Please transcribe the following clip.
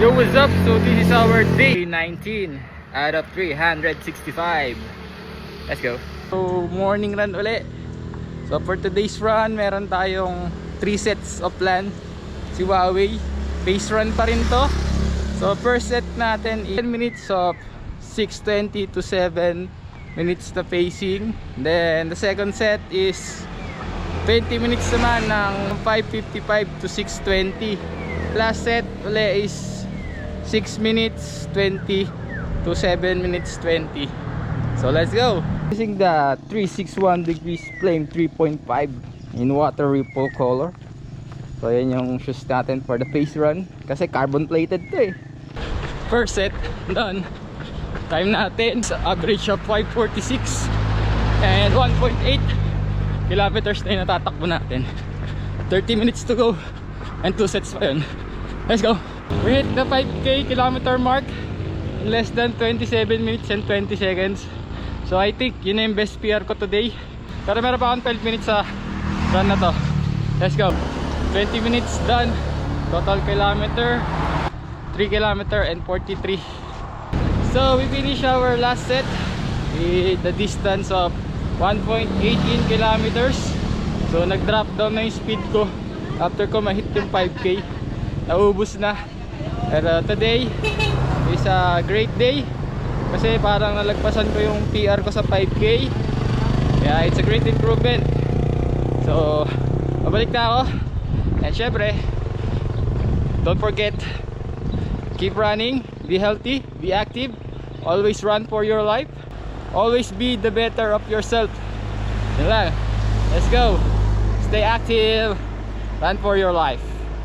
Yo, what's up? So this is our day 19 out of 365. Let's go. So morning run uli. So for today's run, meron tayong 3 sets of plan. Si Huawei, pace run pa rin to. So first set natin 10 minutes of 6:20 to 7 minutes na pacing. Then the second set is 20 minutes naman ng 5:55 to 6:20. Last set uli is 6 minutes 20 to 7 minutes 20. So let's go. Using the 361 degrees flame 3.5 in water ripple color. So yan yung shoes natin for the pace run, kasi carbon plated to eh. First set done. Time natin sa average of 5:46 and 1.8 kilometers na yung natatakbo natin. 30 minutes to go and 2 sets pa yun. Let's go. We hit the 5k kilometer mark in less than 27 minutes and 20 seconds. So I think yun na yung best PR ko today. Pero meron pa akong 12 minutes sa run na to. Let's go. 20 minutes done. Total kilometer 3 kilometer and 43. So we finish our last set with the distance of 1.18 kilometers. So nag drop down na yung speed ko after ko ma-hit yung 5k. Naubos na. Pero today is a great day kasi parang nalagpasan ko yung PR ko sa 5k. Yeah, it's a great improvement. So babalik na ako. And syempre, don't forget, keep running, be healthy, be active, always run for your life, always be the better of yourself. Yun lang. Let's go. Stay active, run for your life.